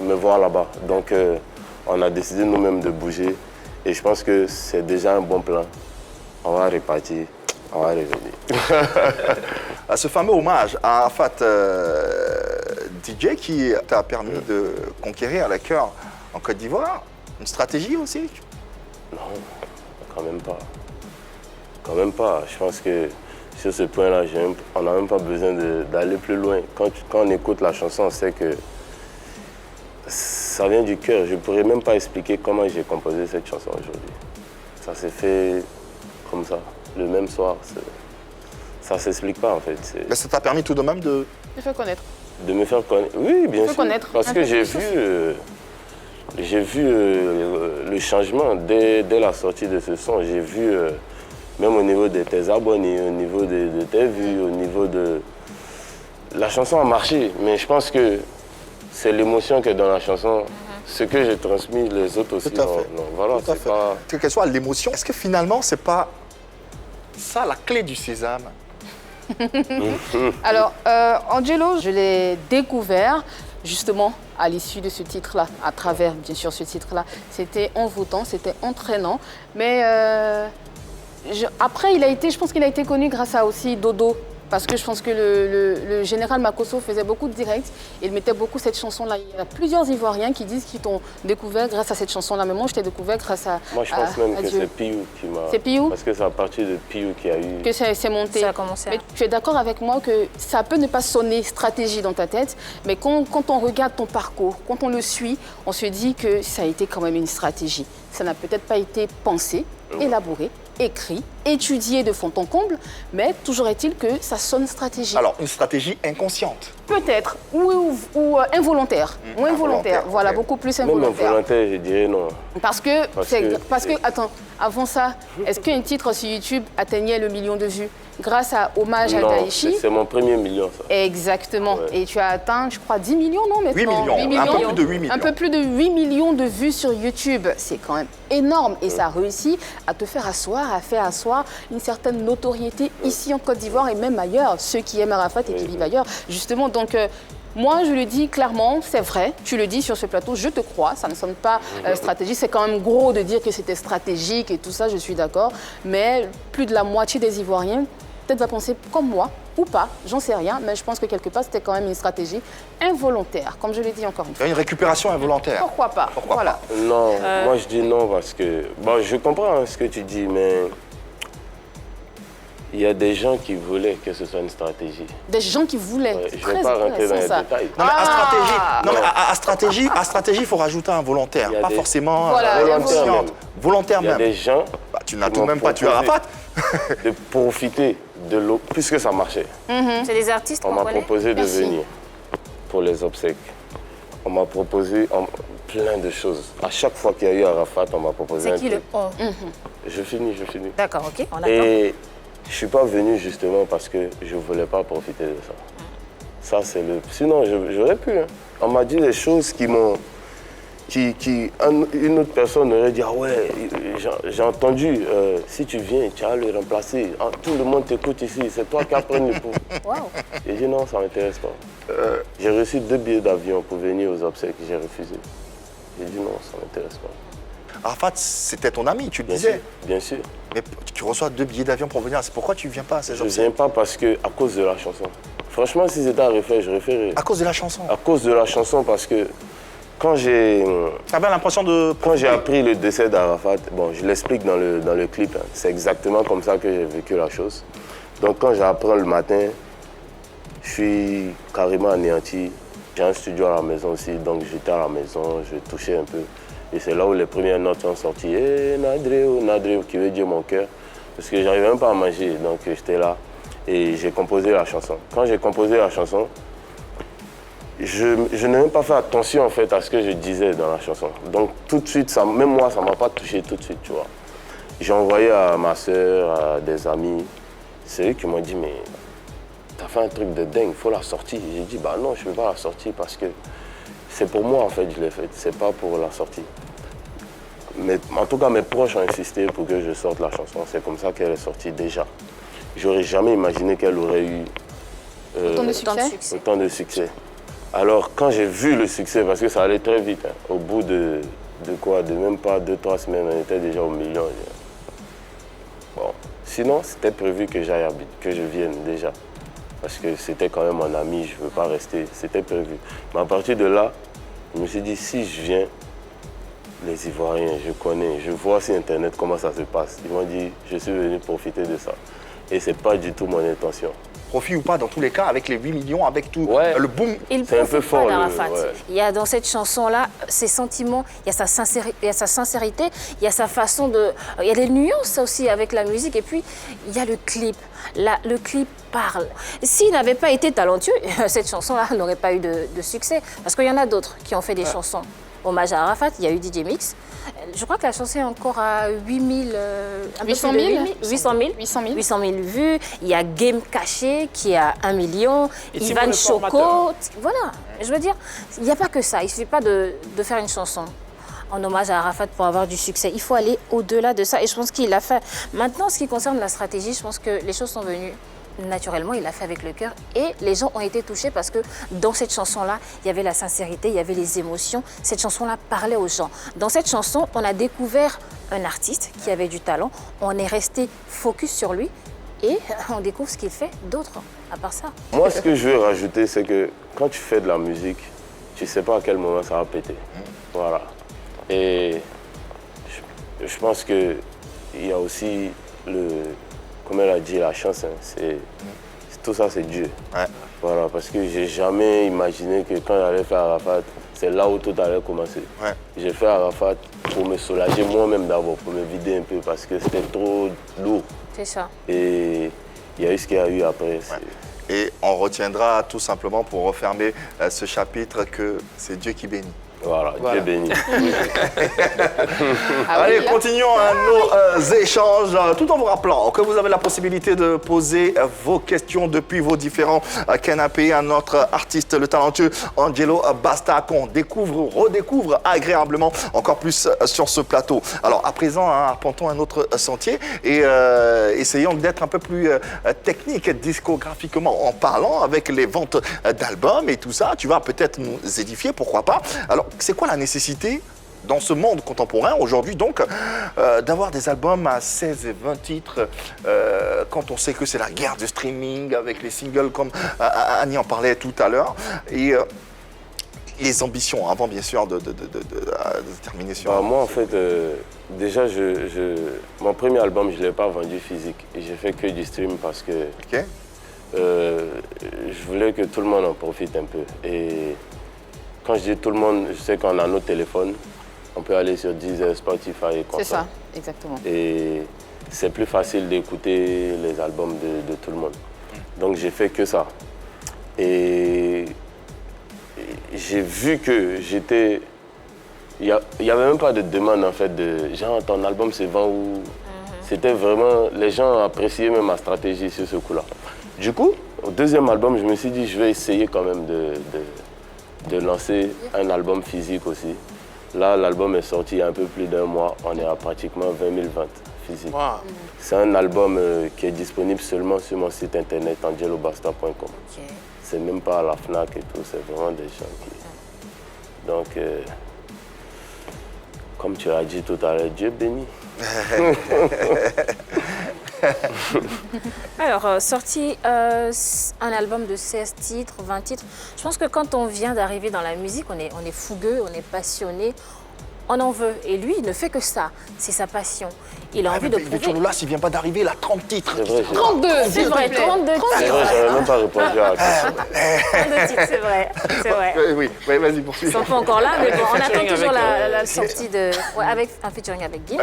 me voir là-bas. Donc on a décidé nous-mêmes de bouger et je pense que c'est déjà un bon plan. On va repartir, on va revenir. À ce fameux hommage à Arafat DJ qui t'a permis de conquérir le cœur en Côte d'Ivoire, une stratégie aussi? Non, quand même pas. quand même pas. Je pense que sur ce point-là, on n'a même pas besoin d'aller plus loin. Quand on écoute la chanson, on sait que ça vient du cœur. Je ne pourrais même pas expliquer comment j'ai composé cette chanson aujourd'hui. Ça s'est fait comme ça, le même soir. Ça ne s'explique pas en fait. Mais ça t'a permis tout de même de... Je fais connaître. De me faire connaître. Oui, bien sûr. Parce que j'ai vu le changement dès la sortie de ce son. J'ai vu, même au niveau de tes abonnés, au niveau de tes vues, au niveau de... La chanson a marché, mais je pense que c'est l'émotion qui est dans la chanson. Ce que j'ai transmis, les autres aussi. Tout à fait. Non, voilà, Tout à fait. pas... Quelle que soit l'émotion, est-ce que finalement, c'est pas ça la clé du sésame? Alors, Angelo, je l'ai découvert justement à l'issue de ce titre-là, à travers bien sûr ce titre-là. C'était envoûtant, c'était entraînant, mais après, je pense qu'il a été connu grâce à aussi Dodo. Parce que je pense que le général Makosso faisait beaucoup de directs et il mettait beaucoup cette chanson-là. Il y a plusieurs Ivoiriens qui disent qu'ils t'ont découvert grâce à cette chanson-là. Mais moi, je t'ai découvert grâce à Moi, je pense même que Dieu. c'est Piou qui m'a... C'est Piou? Parce que c'est à partir de Piou qui a eu... Que c'est monté. Ça a commencé à... Mais tu es d'accord avec moi que ça peut ne pas sonner stratégie dans ta tête, mais quand on regarde ton parcours, quand on le suit, on se dit que ça a été quand même une stratégie. Ça n'a peut-être pas été pensé, élaboré, écrit, étudié de fond en comble, mais toujours est-il que ça sonne stratégique. Alors, une stratégie inconsciente. Peut-être, ou involontaire. Ou involontaire, voilà, ok. beaucoup plus Même involontaire. involontaire, je dirais non. Parce que, attends, avant ça, est-ce qu'un titre sur YouTube atteignait le million de vues grâce à Hommage à Non, Daichi? c'est mon premier million, ça. Exactement. Ouais. Et tu as atteint, je crois, 10 millions, non, maintenant? 8 millions, un peu plus de 8 millions. Un peu plus de 8 millions de vues sur YouTube. C'est quand même énorme. Et ça a réussi à te faire asseoir, à faire asseoir une certaine notoriété ici en Côte d'Ivoire et même ailleurs, ceux qui aiment Arafat et qui vivent ailleurs. Justement, donc... moi, je le dis clairement, c'est vrai, tu le dis sur ce plateau, je te crois, ça ne sonne pas stratégique. C'est quand même gros de dire que c'était stratégique et tout ça, je suis d'accord. Mais plus de la moitié des Ivoiriens peut-être va penser comme moi, ou pas, j'en sais rien, mais je pense que quelque part, c'était quand même une stratégie involontaire, comme je l'ai dit encore une Il y fois. a une récupération involontaire. Pourquoi pas? Pourquoi Voilà. Non, moi je dis non parce que... Bon, je comprends ce que tu dis, mais... Il y a des gens qui voulaient que ce soit une stratégie. Des gens qui voulaient. Ouais, C'est je ne vais très pas rentrer dans intéressant, les ça. détails. Non, mais Ah. à stratégie, il faut rajouter un volontaire, Il y a pas des- forcément Voilà, volontaire inconsciente. même. Volontaire Il y a même. des gens Bah, tu n'as qui tout m'ont même pas tué proposé Arafat. de profiter de l'eau, puisque ça marchait. C'est des artistes On qu'on m'a connaît. proposé de Merci. venir pour les obsèques. On m'a proposé plein de choses. À chaque fois qu'il y a eu Arafat, on m'a proposé C'est un qui le truc. on? Je finis. D'accord, ok, on attend. Et je ne suis pas venu justement parce que je ne voulais pas profiter de ça. Ça, c'est le... Sinon, j'aurais pu. Hein. On m'a dit des choses qui m'ont... Une autre personne aurait dit, ah ouais, j'ai entendu, si tu viens, tu vas le remplacer. Ah, tout le monde t'écoute ici, c'est toi qui apprends le pouvoir. Waouh. J'ai dit non, ça ne m'intéresse pas. J'ai reçu 2 billets d'avion pour venir aux obsèques, j'ai refusé. J'ai dit non, ça ne m'intéresse pas. Arafat, c'était ton ami, tu le Bien disais. sûr, bien sûr. Mais tu reçois 2 billets d'avion pour venir. C'est pourquoi tu ne viens pas à ces Je ne obsèques? viens pas parce que, à cause de la chanson. Franchement, si c'était à refaire, je referais. À cause de la chanson. À cause de la chanson, parce que quand j'ai Tu avais l'impression de... appris le décès d'Arafat, bon, je l'explique dans le clip, hein, c'est exactement comme ça que j'ai vécu la chose. Donc quand j'apprends le matin, je suis carrément anéanti. J'ai un studio à la maison aussi, donc j'étais à la maison, je touchais un peu. Et c'est là où les premières notes sont sorties. Eh, Nadreo, Nadreo, qui veut dire mon cœur. Parce que j'arrivais même pas à manger, donc j'étais là. Et j'ai composé la chanson. Quand j'ai composé la chanson, je n'ai même pas fait attention en fait à ce que je disais dans la chanson. Donc tout de suite, même moi, ça ne m'a pas touché tout de suite, tu vois. J'ai envoyé à ma soeur, à des amis. C'est eux qui m'ont dit, mais t'as fait un truc de dingue, il faut la sortir. J'ai dit, bah non, je ne peux pas la sortir parce que c'est pour moi en fait, je l'ai faite, c'est pas pour la sortie. Mais en tout cas, mes proches ont insisté pour que je sorte la chanson. C'est comme ça qu'elle est sortie déjà. J'aurais jamais imaginé qu'elle aurait eu Autant de Tant de succès. succès. autant de succès. Alors, quand j'ai vu le succès, parce que ça allait très vite, hein, au bout de même pas 2-3 semaines, on était déjà au million. Bon, sinon, c'était prévu que que je vienne déjà. Parce que c'était quand même mon ami, je ne veux pas rester, c'était prévu. Mais à partir de là, je me suis dit, si je viens, les Ivoiriens, je connais, je vois sur Internet comment ça se passe. Ils m'ont dit, je suis venu profiter de ça. Et ce n'est pas du tout mon intention. Profit ou pas, dans tous les cas, avec les 8 millions, avec tout le boom. Il c'est un peu fort. d'Arafat. Il y a dans cette chanson-là ses sentiments, il y a sa sincérité, il y a sa façon de... Il y a des nuances aussi avec la musique. Et puis, il y a le clip. Le clip parle. S'il n'avait pas été talentueux, cette chanson-là n'aurait pas eu de succès. Parce qu'il y en a d'autres qui ont fait des chansons. Hommage à Arafat, il y a eu DJ Mix. Je crois que la chanson est encore à 800 000 vues. Il y a Game Caché qui est à 1 million. Et Ivan Choco. Voilà. Je veux dire, il n'y a pas que ça. Il ne suffit pas de faire une chanson en hommage à Arafat pour avoir du succès. Il faut aller au-delà de ça. Et je pense qu'il l'a fait. Maintenant, ce qui concerne la stratégie, je pense que les choses sont venues naturellement, il l'a fait avec le cœur et les gens ont été touchés parce que dans cette chanson-là, il y avait la sincérité, il y avait les émotions. Cette chanson-là parlait aux gens. Dans cette chanson, on a découvert un artiste qui avait du talent. On est resté focus sur lui et on découvre ce qu'il fait d'autre à part ça. Moi, ce que je veux rajouter, c'est que quand tu fais de la musique, tu ne sais pas à quel moment ça va péter. Voilà. Et je pense qu'il y a aussi comme elle a dit, la chance, hein, tout ça, c'est Dieu. Ouais. Voilà, parce que j'ai jamais imaginé que quand j'allais faire Arafat, c'est là où tout allait commencer. Ouais. J'ai fait Arafat pour me soulager moi-même d'abord, pour me vider un peu, parce que c'était trop lourd. C'est ça. Et il y a eu ce qu'il y a eu après. Ouais. Et on retiendra tout simplement pour refermer ce chapitre que c'est Dieu qui bénit. Voilà, Dieu béni. Allez, continuons nos échanges, tout en vous rappelant que vous avez la possibilité de poser vos questions depuis vos différents canapés à notre artiste, le talentueux Angelo Basta, qu'on redécouvre agréablement encore plus sur ce plateau. Alors, à présent, arpentons un autre sentier et essayons d'être un peu plus technique, discographiquement en parlant, avec les ventes d'albums et tout ça. Tu vas peut-être nous édifier, pourquoi pas. Alors, c'est quoi la nécessité dans ce monde contemporain aujourd'hui donc d'avoir des albums à 16 et 20 titres quand on sait que c'est la guerre du streaming avec les singles comme Annie en parlait tout à l'heure et les ambitions avant bien sûr de terminer sur... moi en fait déjà mon premier album je ne l'ai pas vendu physique et j'ai fait que du stream parce que je voulais que tout le monde en profite un peu et quand je dis tout le monde, je sais qu'on a nos téléphones, on peut aller sur Deezer, Spotify et comme ça. C'est ça, exactement. Et c'est plus facile d'écouter les albums de tout le monde. Donc j'ai fait que ça. Et j'ai vu que j'étais... Il n'y avait même pas de demande en fait de genre ton album se vend où. C'était vraiment... Les gens appréciaient même ma stratégie sur ce coup-là. Du coup, au deuxième album, je me suis dit je vais essayer quand même de lancer un album physique aussi. Là, l'album est sorti il y a un peu plus d'un mois. On est à pratiquement 20 000 ventes physiques. Wow. C'est un album qui est disponible seulement sur mon site internet angelobasta.com. Okay. C'est même pas à la FNAC et tout, c'est vraiment des gens qui... Donc, comme tu as dit tout à l'heure, Dieu bénit. Alors, sorti un album de 16 titres, 20 titres. Je pense que quand on vient d'arriver dans la musique, on est fougueux, on est passionné, on en veut. Et lui, il ne fait que ça. C'est sa passion. Il a envie de prouver. Là, s'il ne vient pas d'arriver, il a 30 titres. C'est vrai, 32, c'est vrai, 32 titres. C'est vrai, j'avais même pas répondu à la question. 32 titres, c'est vrai. C'est vrai. Oui, vas-y, poursuis. Ils sont pas encore là, mais bon, on attend toujours la sortie de... Ouais, avec un featuring avec Gims.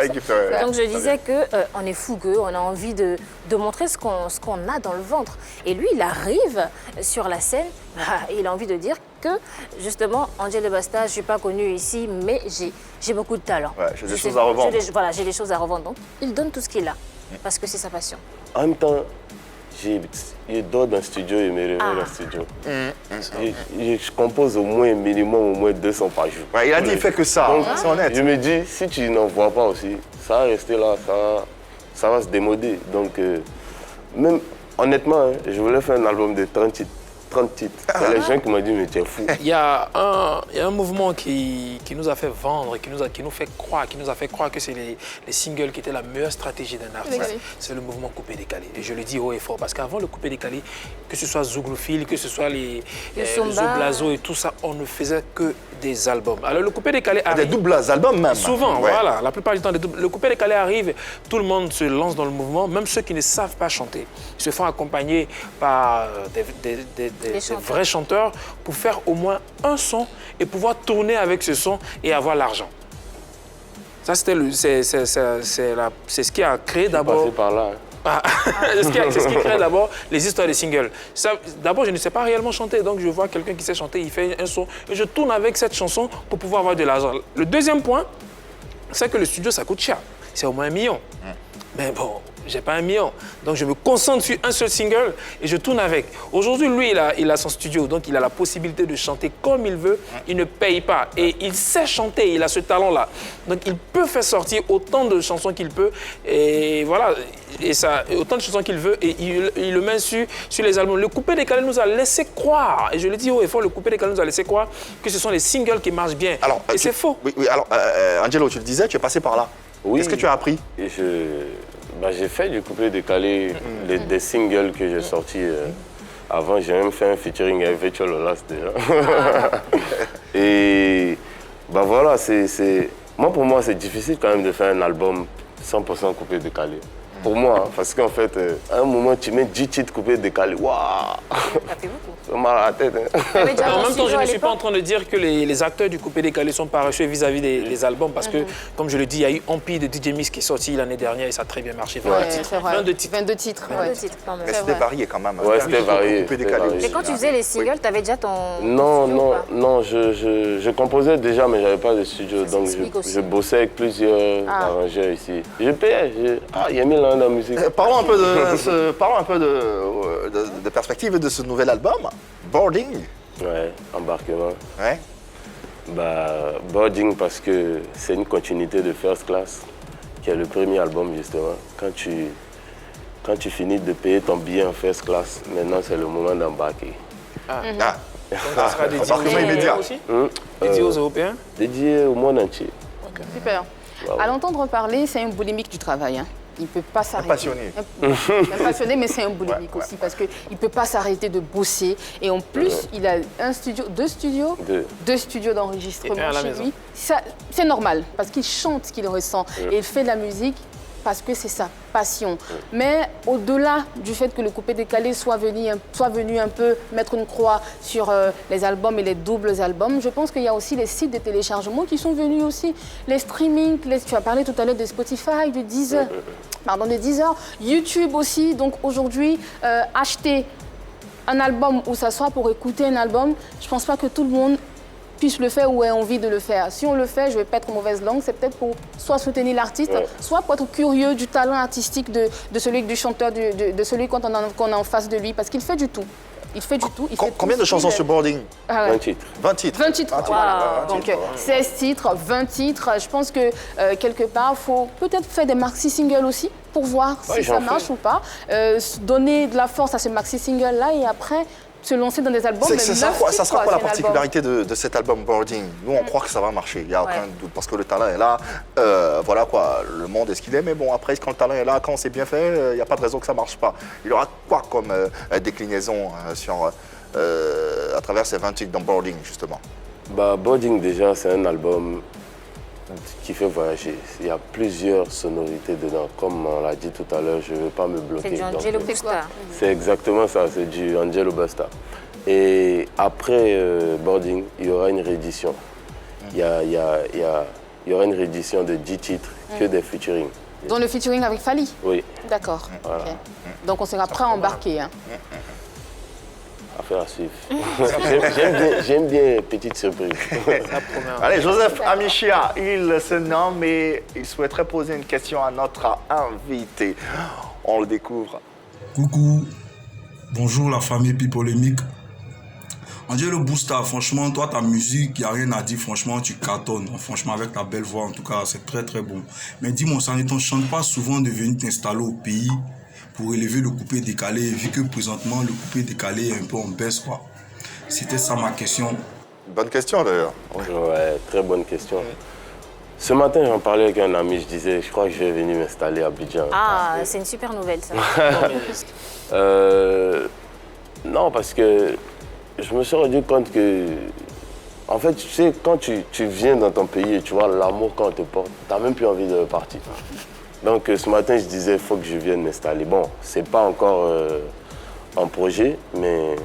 Donc je disais qu'on est fougueux, on a envie de montrer ce qu'on a dans le ventre. Et lui, il arrive sur la scène, il a envie de dire que, justement, Angelo Basta, je ne suis pas connu ici, mais j'ai beaucoup de talent. Ouais, j'ai des choses à revendre. Voilà, j'ai des choses à revendre. Donc, il donne tout ce qu'il a, parce que c'est sa passion. En même temps, je dors dans le studio et me réveille dans le studio. Je compose au moins 200 par jour. Ouais, il a dit il fait que ça, c'est honnête. Je me dis, si tu n'en vois pas aussi, ça va rester là, ça va se démoder. Donc, même honnêtement, je voulais faire un album de 30 titres. 30 titres. C'est les gens qui m'ont dit, mais tu es fou. Il y a un mouvement qui nous a fait vendre, qui nous a fait croire que c'est les singles qui étaient la meilleure stratégie d'un artiste. C'est le mouvement coupé-décalé. Et je le dis haut et fort, parce qu'avant le coupé-décalé, que ce soit Zouglophile, que ce soit les Zoblazo et tout ça, on ne faisait que des albums. Alors le coupé-décalé arrive... Des doubles albums même. Souvent, voilà. La plupart du temps, le coupé-décalé arrive, tout le monde se lance dans le mouvement, même ceux qui ne savent pas chanter. Ils se font accompagner par des vrais chanteurs pour faire au moins un son et pouvoir tourner avec ce son et avoir l'argent. Ça, c'est ce qui a créé d'abord... Passé par là. C'est ce qui crée d'abord les histoires de singles. D'abord, je ne sais pas réellement chanter, donc je vois quelqu'un qui sait chanter, il fait un son, et je tourne avec cette chanson pour pouvoir avoir de l'argent. Le deuxième point, c'est que le studio, ça coûte cher. C'est au moins 1 million. Mais bon, j'ai pas 1 million. Donc je me concentre sur un seul single et je tourne avec. Aujourd'hui, lui, il a son studio, donc il a la possibilité de chanter comme il veut. Il ne paye pas. Et il sait chanter, il a ce talent-là. Donc il peut faire sortir autant de chansons qu'il peut. Et voilà, autant de chansons qu'il veut. Et il le met sur les albums. Le coupé-décalé nous a laissé croire, et je le dis haut et fort, le coupé-décalé nous a laissé croire que ce sont les singles qui marchent bien. Alors, et c'est faux. Oui, alors, Angelo, tu le disais, tu es passé par là. Oui. Qu'est-ce que tu as appris? J'ai fait du coupé-décalé, des singles que j'ai sortis. Avant, j'ai même fait un featuring avec Virtual Olas déjà. Et voilà, pour moi, c'est difficile quand même de faire un album 100% coupé-décalé. Pour moi, parce qu'en fait, à un moment, tu mets 10 titres coupés-décalés. Waouh! Ça fait beaucoup. C'est mal à la tête. Hein. En même temps, je ne suis pas en train de dire que les acteurs du coupé-décalé sont paresseux vis-à-vis des albums, parce que, comme je le dis, il y a eu Empire de DJ Mix qui est sorti l'année dernière et ça a très bien marché. 22 titres. Mais c'était varié quand même. Ouais, c'était varié. Mais quand tu faisais les singles, tu avais déjà ton Non, je composais déjà, mais je n'avais pas de studio. Donc je bossais avec plusieurs arrangeurs ici. Je payais. Il y a 1000 ans de la musique. Parlons un peu de perspective de ce nouvel album, Boarding. Ouais, embarquement. Ouais. Boarding parce que c'est une continuité de First Class, qui est le premier album justement. Quand tu finis de payer ton billet en First Class, maintenant c'est le moment d'embarquer. Donc ça sera dédié aux immédiat aussi. Dédié aux Européens. Dédié au monde entier. Super. Wow. À l'entendre parler, c'est un boulimique du travail. Il ne peut pas s'arrêter. Passionné. Un passionné, mais c'est un boulimique aussi, parce qu'il ne peut pas s'arrêter de bosser. Et en plus, il a deux studios d'enregistrement chez lui. C'est normal, parce qu'il chante ce qu'il ressent. Et il fait de la musique parce que c'est sa passion. Mais au-delà du fait que le coupé-décalé soit venu un peu mettre une croix sur les albums et les doubles albums, je pense qu'il y a aussi les sites de téléchargement qui sont venus aussi. Les streamings, tu as parlé tout à l'heure de Spotify, de Deezer, YouTube aussi. Donc aujourd'hui, acheter un album ou s'asseoir pour écouter un album, je ne pense pas que tout le monde puisse le faire ou ait envie de le faire. Si on le fait, je ne vais pas être en mauvaise langue, c'est peut-être pour soit soutenir l'artiste, soit pour être curieux du talent artistique de celui du chanteur, de celui qu'on a en face de lui, parce qu'il fait du tout. Il fait du tout. Combien de chansons sur Boarding? 20 titres. 20 titres. 20 titres. Wow. Donc 16 titres, 20 titres. Je pense que quelque part, il faut peut-être faire des maxi-singles aussi pour voir si ça marche ou pas. Donner de la force à ce maxi-single-là et après se lancer dans des albums. Ça sera quoi la particularité de cet album Boarding? Nous, on croit que ça va marcher. Il n'y a aucun doute parce que le talent est là. Voilà quoi, le monde est ce qu'il est. Mais bon, après, quand le talent est là, quand c'est bien fait, il n'y a pas de raison que ça ne marche pas. Il y aura quoi comme déclinaison à travers ces 20 titres dans Boarding, justement? Boarding, déjà, c'est un album qui fait voyager. Il y a plusieurs sonorités dedans. Comme on l'a dit tout à l'heure, je ne veux pas me bloquer. C'est du Angelo Busta. C'est exactement ça, c'est du Angelo Busta. Et après Boarding, il y aura une réédition. Il y aura une réédition de 10 titres que des featuring. Dans le featuring avec Fally? Oui. D'accord. Voilà. Okay. Donc on sera prêt à embarquer. Affaire à suivre. J'aime bien petite surprise. Allez, Joseph Amichia, il se nomme et il souhaiterait poser une question à notre invité. On le découvre. Coucou, bonjour la famille Pipolémique. Angelo Busta, franchement, toi, ta musique, il n'y a rien à dire. Franchement, tu cartonnes. Franchement, avec ta belle voix, en tout cas, c'est très, très bon. Mais dis-moi, ça ne t'enchante pas souvent de venir t'installer au pays pour élever le coupé décalé, vu que présentement le coupé décalé est un peu en baisse, quoi. C'était ça ma question. Bonne question d'ailleurs. Ouais, très bonne question. Ce matin, j'en parlais avec un ami, je disais, je crois que je vais venir m'installer à Abidjan. Ah, c'est une super nouvelle, ça. Non, parce que je me suis rendu compte que, en fait, tu sais, quand tu viens dans ton pays et tu vois l'amour quand on te porte, tu n'as même plus envie de repartir. Donc ce matin, je disais, il faut que je vienne m'installer. Bon, c'est pas encore en projet, mais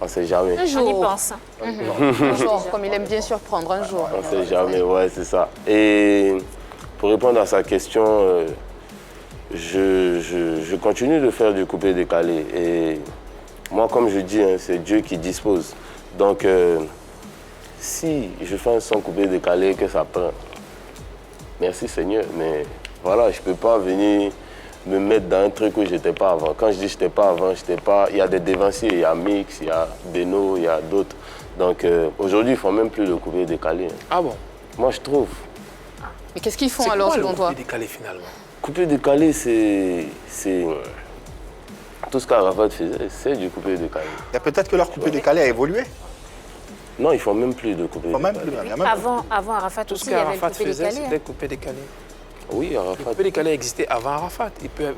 on ne sait jamais. Un jour. On y pense. Un jour, comme il aime bien surprendre, un jour. On ne sait jamais, ouais, c'est ça. Et pour répondre à sa question, je continue de faire du coupé décalé. Et moi, comme je dis, hein, c'est Dieu qui dispose. Donc, si je fais un son coupé décalé, que ça prend, merci Seigneur, mais voilà, je ne peux pas venir me mettre dans un truc où je n'étais pas avant. Quand je dis je n'étais pas avant, je n'étais pas... Il y a des dévanciers, il y a Mix, il y a Beno, il y a d'autres. Donc aujourd'hui, ils ne font même plus le coupé décalé. Ah bon? Moi, je trouve. Mais qu'est-ce qu'ils font C'est alors quoi le selon toi? coupé décalé finalement? Coupé décalé, c'est tout ce qu'Arafat faisait, c'est du coupé décalé. Et peut-être que leur coupé décalé a évolué. Non, ils ne font même plus de coupé Enfin, décalé. même plus, il y a même plus. Avant Arafat Tout aussi, ce il y avait le qu'Arafat coupé faisait, décalé. c'était coupé décalé. Oui, Le Arafat. coupé décalé existait avant Arafat.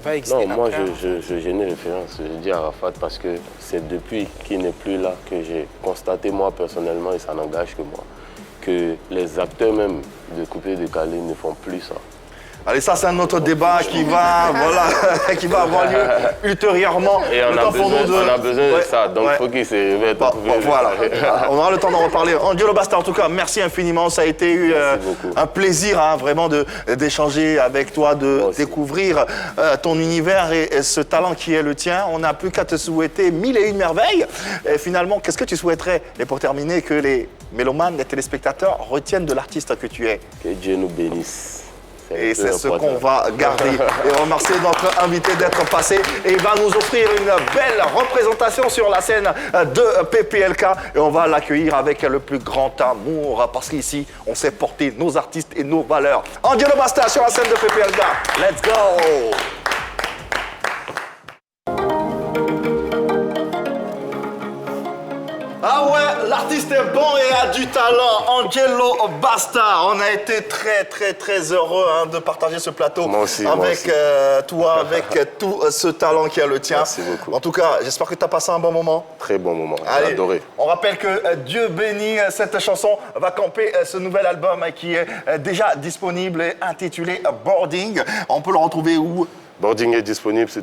Va exister Non, moi, après. je n'ai référence. Je dis Arafat parce que c'est depuis qu'il n'est plus là que j'ai constaté, moi, personnellement, et ça n'engage que moi, que les acteurs même de coupé décalé ne font plus ça. Allez, ça c'est un autre débat qui va, voilà, qui va avoir lieu ultérieurement. Et on Le a temps pour nous besoin de Ouais, ça, donc il ouais. faut qu'il se réveille. Bon, voilà, on aura le temps d'en reparler. Angelo Basta, en tout cas, merci infiniment. Ça a été beaucoup. un plaisir hein, vraiment d'échanger avec toi, de Moi aussi. découvrir ton univers et ce talent qui est le tien. On n'a plus qu'à te souhaiter 1001 merveilles. Et finalement, qu'est-ce que tu souhaiterais, et pour terminer, que les mélomanes, les téléspectateurs retiennent de l'artiste que tu es? Que Dieu nous bénisse. Et c'est ce important. qu'on va garder. Et on remercie notre invité d'être passé. Et il va nous offrir une belle représentation sur la scène de PPLK. Et on va l'accueillir avec le plus grand amour. Parce qu'ici, on sait porter nos artistes et nos valeurs. Angelo Basta sur la scène de PPLK. Let's go! Ah ouais, l'artiste est bon et a du talent. Angelo Basta. On a été très heureux hein, de partager ce plateau Moi aussi, avec moi aussi. toi, avec tout ce talent qui est le tien. Merci beaucoup. En tout cas, j'espère que tu as passé un bon moment. Très bon moment, j'ai Allez, adoré. on rappelle que Dieu bénit cette chanson va camper ce nouvel album qui est déjà disponible et intitulé Boarding. On peut le retrouver où? Boarding est disponible sur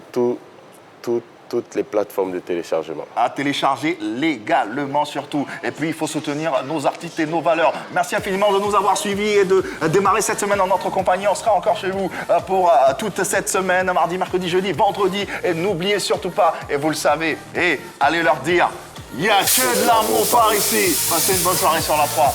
toutes les plateformes de téléchargement. À télécharger légalement surtout. Et puis, il faut soutenir nos artistes et nos valeurs. Merci infiniment de nous avoir suivis et de démarrer cette semaine en notre compagnie. On sera encore chez vous pour toute cette semaine, mardi, mercredi, jeudi, vendredi. Et n'oubliez surtout pas, et vous le savez, et allez leur dire, il n'y a que de l'amour par ici. Passez une bonne soirée sur la 3.